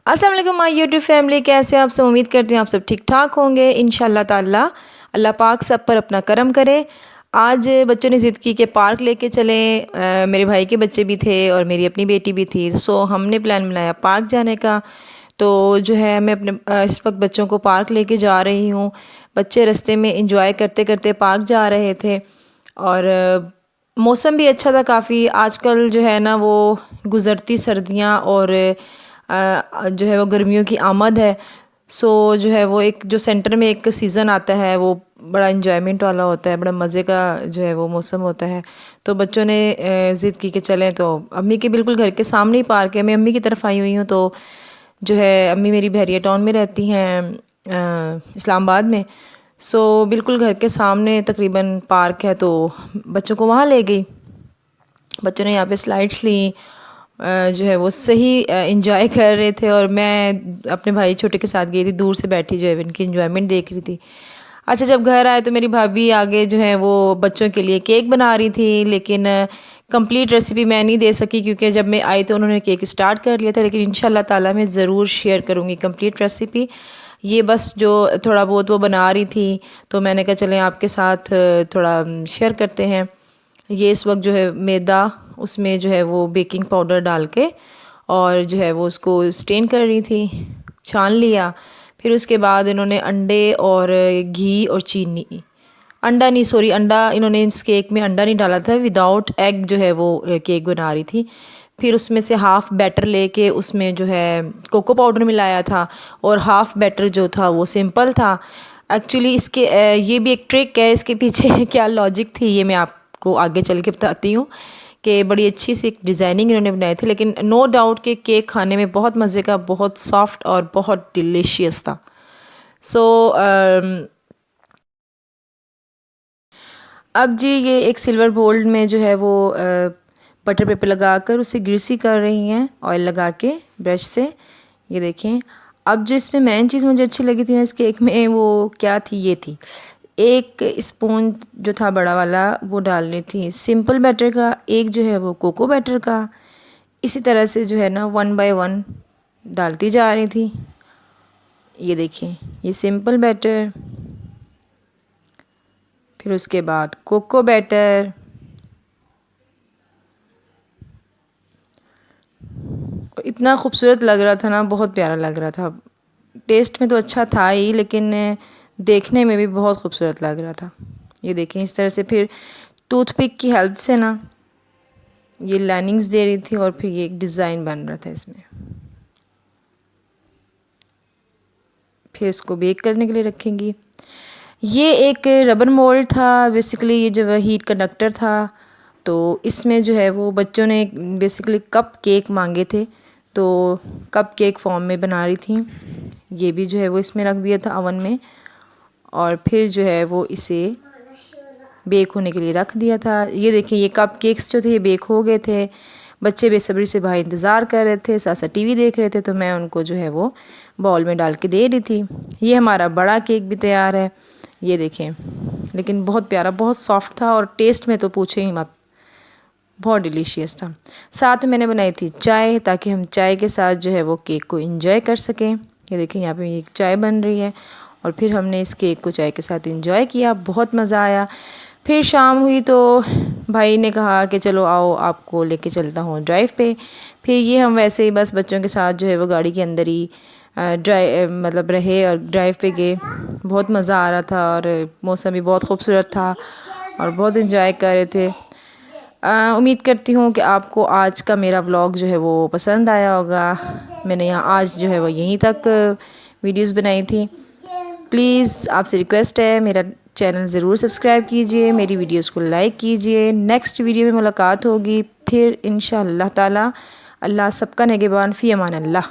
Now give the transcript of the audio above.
अस्सलाम वालेकुम my YouTube family, कैसे आप सब? उम्मीद करती हूँ आप सब ठीक ठाक होंगे। इंशाल्लाह ताला अल्लाह पाक सब पर अपना करम करे। आज बच्चों ने ज़िद की कि पार्क लेके चलें। मेरे भाई के बच्चे भी थे और मेरी अपनी बेटी भी थी, सो हमने प्लान बनाया पार्क जाने का। तो जो है मैं अपने इस वक्त बच्चों को पार्क लेके जा रही हूँ। बच्चे रास्ते में इंजॉय करते करते पार्क जा रहे थे और मौसम भी अच्छा था काफ़ी। आजकल जो है ना वो गुज़रती सर्दियाँ और जो है वो गर्मियों की आमद है। सो जो है वो एक जो सेंटर में एक सीज़न आता है वो बड़ा इन्जॉयमेंट वाला होता है, बड़ा मज़े का जो है वो मौसम होता है। तो बच्चों ने ज़िद की कि चलें, तो अम्मी के बिल्कुल घर के सामने ही पार्क है। मैं अम्मी की तरफ आई हुई हूँ, तो जो है अम्मी मेरी बहरिया टाउन में रहती हैं, इस्लामाबाद में। सो बिल्कुल घर के सामने तकरीबन पार्क है, तो बच्चों को वहाँ ले गई। बच्चों ने यहाँ पे स्लाइड्स ली, जो है वो सही इंजॉय कर रहे थे और मैं अपने भाई छोटे के साथ गई थी, दूर से बैठी जो है इनकी इंजॉयमेंट देख रही थी। अच्छा, जब घर आए तो मेरी भाभी आगे जो है वो बच्चों के लिए केक बना रही थी, लेकिन कंप्लीट रेसिपी मैं नहीं दे सकी क्योंकि जब मैं आई तो उन्होंने केक स्टार्ट कर लिया था। लेकिन इंशाल्लाह ताला मैं ज़रूर शेयर करूँगी कंप्लीट रेसिपी। ये बस जो थोड़ा बहुत वो बना रही थी, तो मैंने कहा चलें आपके साथ थोड़ा शेयर करते हैं। ये इस वक्त जो है मैदा, उसमें जो है वो बेकिंग पाउडर डाल के और जो है वो उसको स्टेन कर रही थी, छान लिया। फिर उसके बाद इन्होंने अंडे और घी और चीनी, अंडा नहीं सॉरी अंडा इन्होंने इस केक में अंडा नहीं डाला था, विदाउट एग जो है वो केक बना रही थी। फिर उसमें से हाफ़ बैटर लेके उसमें जो है कोको पाउडर मिलाया था और हाफ़ बैटर जो था वो सिंपल था। एक्चुअली इसके ये भी एक ट्रिक है, इसके पीछे क्या लॉजिक थी ये मैं आपको आगे चल के बताती हूँ कि बड़ी अच्छी सी एक डिज़ाइनिंग इन्होंने बनाई थी। लेकिन नो डाउट कि केक खाने में बहुत मज़े का, बहुत सॉफ्ट और बहुत डिलीशियस था। सो अब जी ये एक सिल्वर बोल में जो है वो बटर पेपर लगा कर उसे ग्रीसी कर रही हैं, ऑयल लगा के ब्रश से। ये देखें। अब जो इसमें मेन चीज़ मुझे अच्छी लगी थी ना इस केक में, वो क्या थी, ये थी एक स्पून जो था बड़ा वाला वो डालनी थी सिंपल बैटर का, एक जो है वो कोको बैटर का। इसी तरह से जो है ना 1 बाय 1 डालती जा रही थी। ये देखिए, ये सिंपल बैटर, फिर उसके बाद कोको बैटर, इतना खूबसूरत लग रहा था ना, बहुत प्यारा लग रहा था। टेस्ट में तो अच्छा था ही, लेकिन देखने में भी बहुत खूबसूरत लग रहा था। ये देखें, इस तरह से फिर टूथपिक की हेल्प से ना ये लाइनिंग्स दे रही थी और फिर ये एक डिज़ाइन बन रहा था इसमें। फिर इसको बेक करने के लिए रखेंगी। ये एक रबर मोल्ड था बेसिकली, ये जो हीट कंडक्टर था। तो इसमें जो है वो बच्चों ने बेसिकली कप केक मांगे थे, तो कप केक फॉर्म में बना रही थी। ये भी जो है वो इसमें रख दिया था ओवन में और फिर जो है वो इसे बेक होने के लिए रख दिया था। ये देखिए, ये कप केक्स जो थे ये बेक हो गए थे। बच्चे बेसब्री से भाई इंतज़ार कर रहे थे, साथ साथ टीवी देख रहे थे, तो मैं उनको जो है वो बाउल में डाल के दे रही थी। ये हमारा बड़ा केक भी तैयार है, ये देखें। लेकिन बहुत प्यारा, बहुत सॉफ्ट था और टेस्ट में तो पूछे ही मत, बहुत डिलीशियस था। साथ में मैंने बनाई थी चाय, ताकि हम चाय के साथ जो है वो केक को एंजॉय कर सकें। ये देखें, यहाँ पे एक चाय बन रही है और फिर हमने इस केक को चाय के साथ एंजॉय किया, बहुत मज़ा आया। फिर शाम हुई तो भाई ने कहा कि चलो आओ, आपको लेके चलता हूँ ड्राइव पे। फिर ये हम वैसे ही बस बच्चों के साथ जो है वो गाड़ी के अंदर ही मतलब रहे और ड्राइव पे गए। बहुत मज़ा आ रहा था और मौसम भी बहुत खूबसूरत था और बहुत इन्जॉय कर रहे थे। उम्मीद करती हूँ कि आपको आज का मेरा व्लॉग जो है वो पसंद आया होगा। मैंने यहाँ आज जो है वो यहीं तक वीडियोस बनाई थी। प्लीज़ आपसे रिक्वेस्ट है, मेरा चैनल ज़रूर सब्सक्राइब कीजिए, मेरी वीडियोस को लाइक कीजिए। नेक्स्ट वीडियो में मुलाकात होगी फिर इंशाअल्लाह ताला। अल्लाह सबका निगहबान, फ़ी अमान अल्लाह।